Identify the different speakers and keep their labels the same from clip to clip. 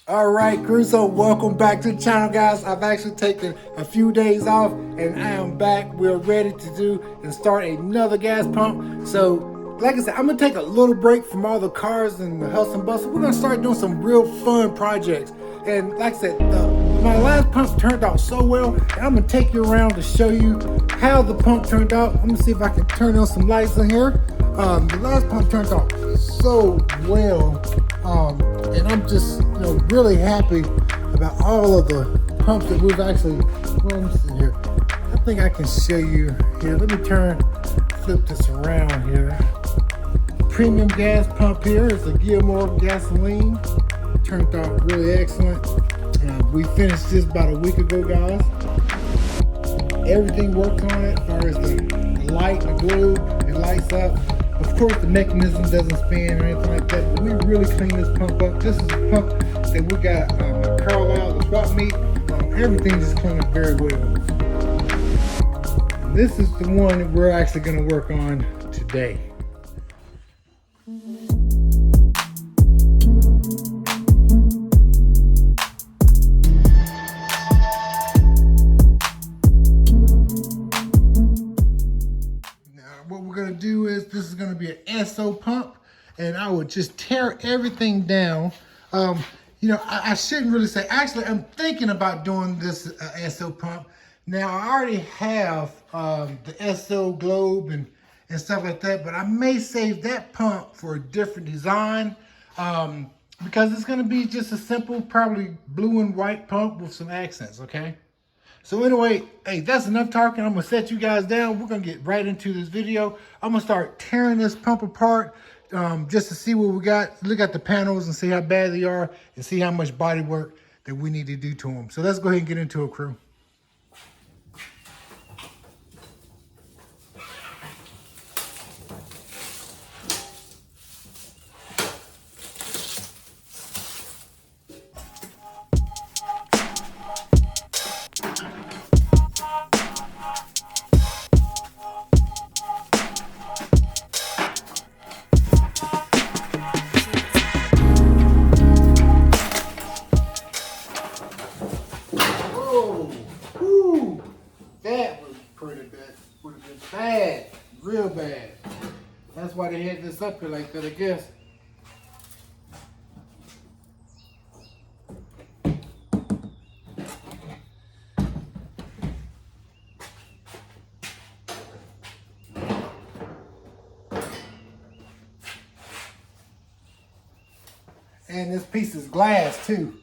Speaker 1: All right, crew, so welcome back to the channel, guys. I've actually taken a few days off and I am back. We're ready to do and start another gas pump. So, like I said, I'm gonna take a little break from all the cars and the hustle and bustle. We're gonna start doing some real fun projects. And like I said, my last pump turned out so well, and I'm gonna take you around to show you how the pump turned out. I'm gonna see if I can turn on some lights in here. The last pump turned out so well, and I'm just really happy about all of the pumps that we've actually. Well, let me see here. I think I can show you here. Let me flip this around here. Premium gas pump here is a Gilmore gasoline. Turned out really excellent. We finished this about a week ago, guys. Everything works on it as far as the light, the globe, it lights up. Of course, the mechanism doesn't spin or anything like that, but we really cleaned this pump up. This is a pump that we got a Carlisle, the swap meet. Everything just cleaned up very well. And this is the one that we're actually going to work on today. What we're going to do is, this is going to be an SO pump, and I would just tear everything down. I shouldn't really say, actually I'm thinking about doing this SO pump. Now I already have the SO globe and stuff like that, but I may save that pump for a different design because it's going to be just a simple, probably blue and white pump with some accents, okay? So anyway, hey, that's enough talking. I'm going to set you guys down. We're going to get right into this video. I'm going to start tearing this pump apart just to see what we got. Look at the panels and see how bad they are and see how much body work that we need to do to them. So let's go ahead and get into it, crew. That was pretty bad. Would have been bad, real bad. That's why they had this up here like that, I guess. And this piece is glass too.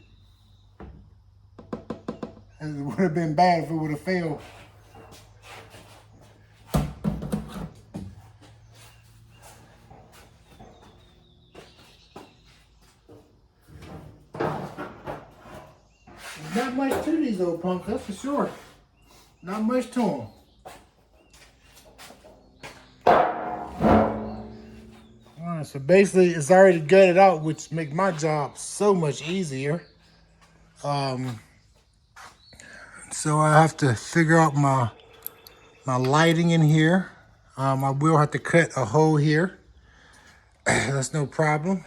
Speaker 1: And it would have been bad if it would have failed. Not much to these old pumps, that's for sure. Not much to them. Alright, so basically it's already gutted out, which makes my job so much easier. So I have to figure out my lighting in here. I will have to cut a hole here. That's no problem.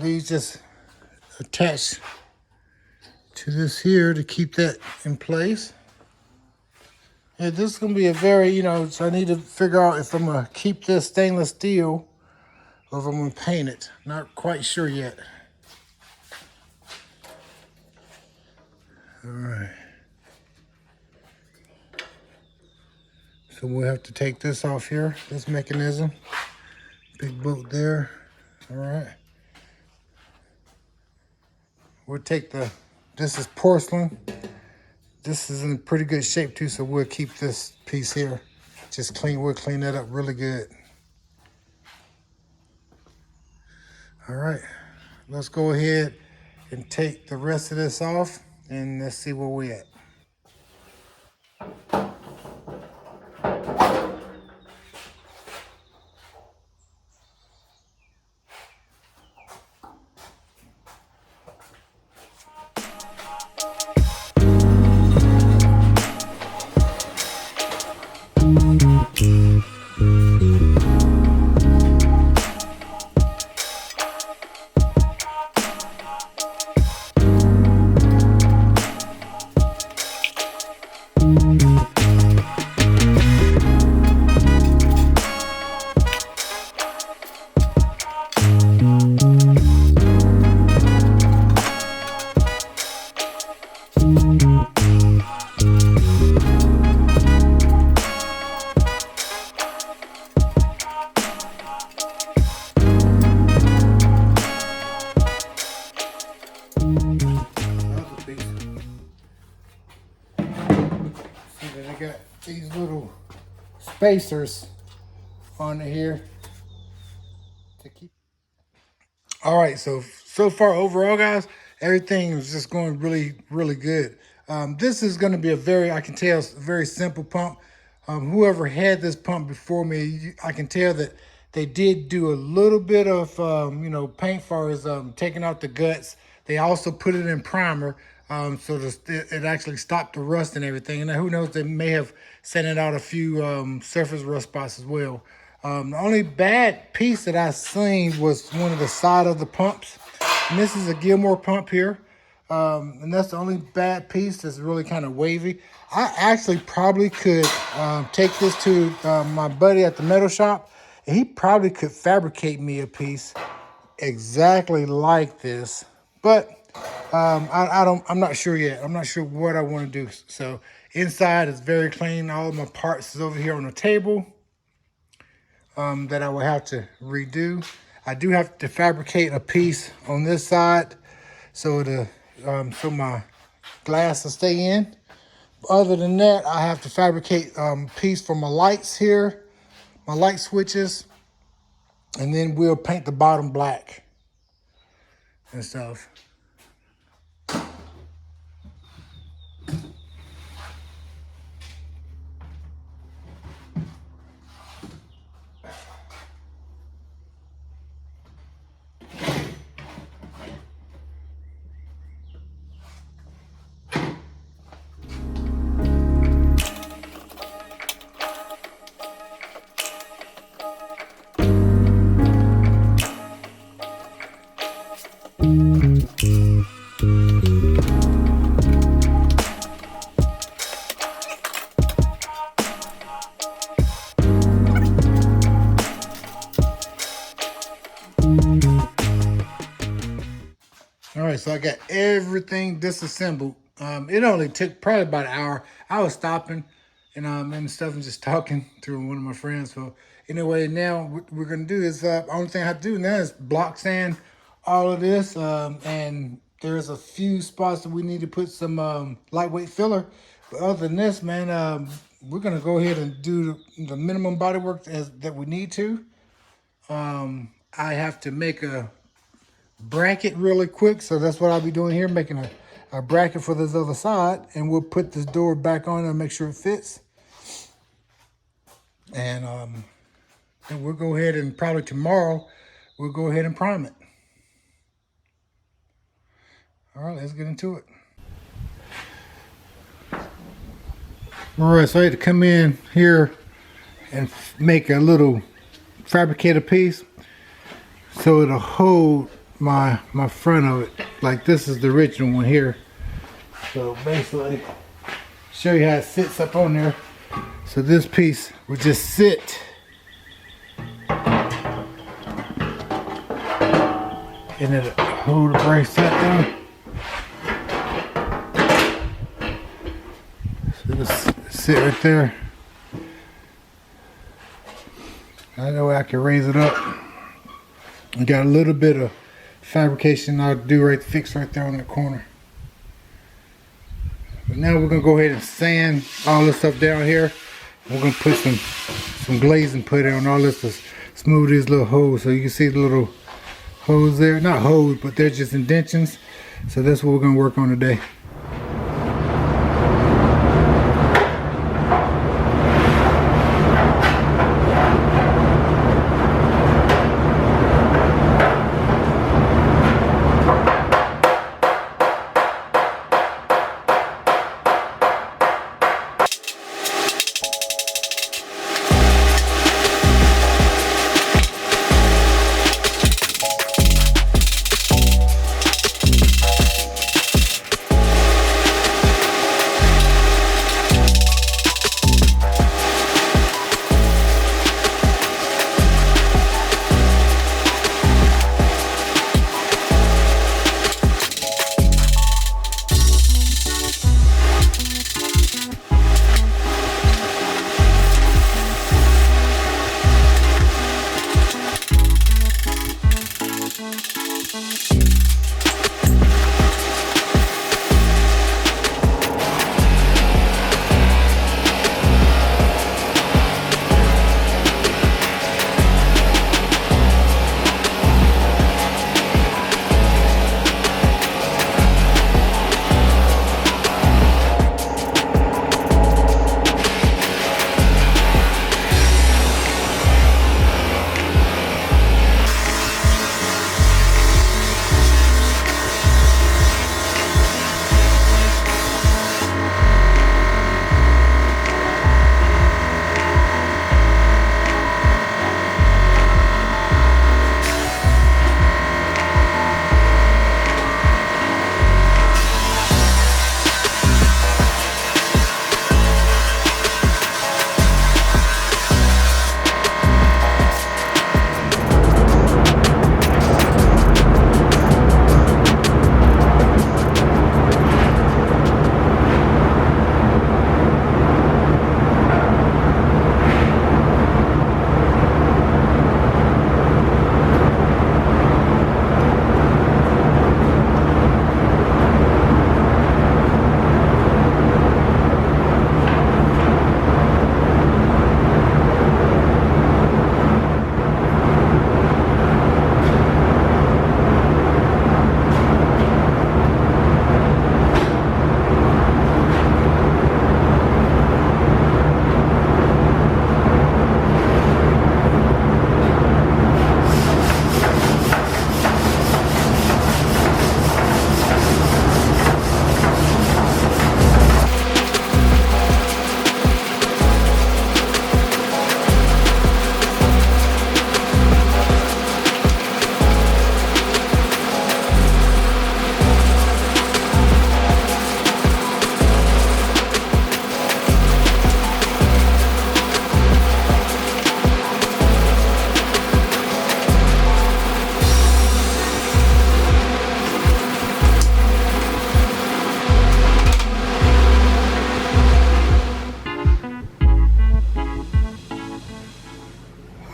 Speaker 1: These just attach to this here to keep that in place. Yeah, this is going to be a very, so I need to figure out if I'm going to keep this stainless steel or if I'm going to paint it. Not quite sure yet. All right. So we'll have to take this off here, this mechanism. Big bolt there. All right. We'll take this is porcelain. This is in pretty good shape too, so we'll keep this piece here. We'll clean that up really good. All right, let's go ahead and take the rest of this off and let's see where we're at. spacers on here to keep. All right, so far overall, guys, everything is just going really good. This is going to be a very, I can tell, very simple pump. Whoever had this pump before me, I can tell that they did do a little bit of, paint for as taking out the guts. They also put it in primer, so it actually stopped the rust and everything. And who knows, they may have sent it out a few surface rust spots as well. The only bad piece that I seen was one of the side of the pumps. And this is a Gilmore pump here. And that's the only bad piece that's really kind of wavy. I actually probably could take this to my buddy at the metal shop, and he probably could fabricate me a piece exactly like this. But I'm not sure yet. I'm not sure what I want to do. So inside is very clean. All of my parts is over here on the table that I will have to redo. I do have to fabricate a piece on this side so my glass will stay in. Other than that, I have to fabricate a piece for my lights here, my light switches, and then we'll paint the bottom black and stuff. All right, so I got everything disassembled. It only took probably about an hour. I was stopping and stuff and just talking to one of my friends. So anyway, now what we're gonna do is only thing I have to do now is block sand all of this. And there's a few spots that we need to put some lightweight filler. But other than this, man, we're gonna go ahead and do the minimum body work that we need to. I have to make a bracket really quick, so that's what I'll be doing here, making a bracket for this other side, and we'll put this door back on and make sure it fits. And then we'll go ahead and probably tomorrow we'll go ahead and prime it. All right, let's get into it. All right, so I had to come in here and make a little fabricated piece so it'll hold my front of it. Like this is the original one here. So basically, show you how it sits up on there. So this piece will just sit and it'll hold the brace that down. So just sit right there. I know I can raise it up. I got a little bit of fabrication I'll do fix right there on the corner. But now we're gonna go ahead and sand all this stuff down here. We're gonna put some glazing put on all this to smooth these little holes. So you can see the little holes there. Not holes, but they're just indentions. So that's what we're gonna work on today.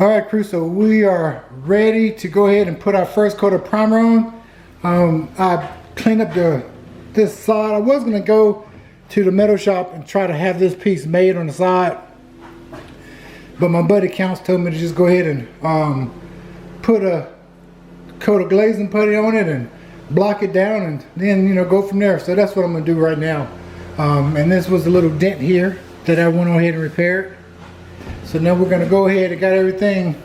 Speaker 1: All right, crew, so we are ready to go ahead and put our first coat of primer on. I cleaned up this side. I was gonna go to the metal shop and try to have this piece made on the side, but my buddy Counts told me to just go ahead and put a coat of glazing putty on it and block it down, and then, you know, go from there. So that's what I'm gonna do right now. And this was a little dent here that I went on ahead and repaired. So now we're gonna go ahead and got everything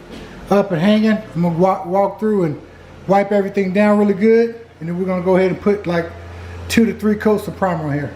Speaker 1: up and hanging. I'm gonna walk through and wipe everything down really good, and then we're gonna go ahead and put like 2 to 3 coats of primer on here.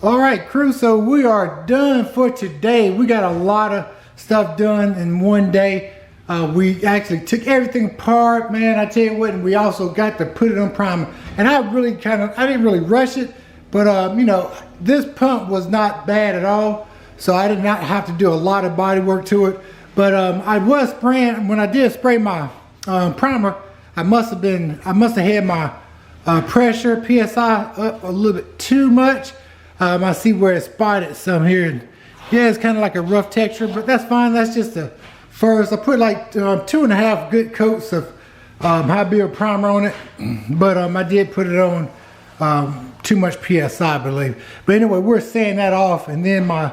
Speaker 1: All right, crew, so we are done for today. We got a lot of stuff done in one day. We actually took everything apart, man. I tell you what, and we also got to put it on primer. And I didn't really rush it, but you know, this pump was not bad at all. So I did not have to do a lot of body work to it. But I was spraying, when I did spray my primer, I must have had my pressure, PSI, up a little bit too much. I see where it spotted some here. Yeah, it's kind of like a rough texture, but that's fine. That's just the first. I put like 2.5 good coats of high build primer on it, but I did put it on too much PSI, I believe. But anyway, we're sanding that off, and then my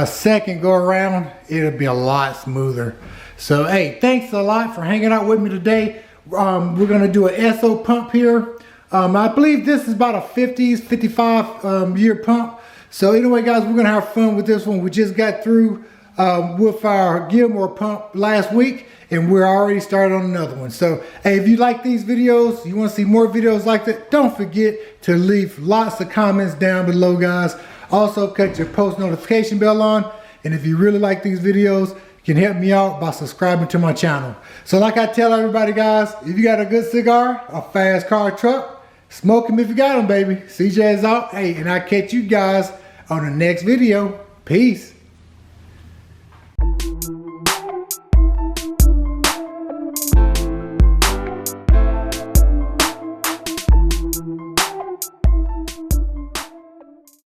Speaker 1: second go around, it'll be a lot smoother. So hey, thanks a lot for hanging out with me today. We're gonna do an SO pump here. I believe this is about a 50s, 55 year pump. So anyway, guys, we're gonna have fun with this one. We just got through with our Gilmore pump last week, and we're already started on another one. So hey, if you like these videos, you want to see more videos like that, don't forget to leave lots of comments down below, guys. Also, cut your post notification bell on, and if you really like these videos, you can help me out by subscribing to my channel. So like I tell everybody, guys, if you got a good cigar, a fast car, truck, smoke them if you got them, baby. CJ is out. Hey, and I'll catch you guys on the next video. Peace.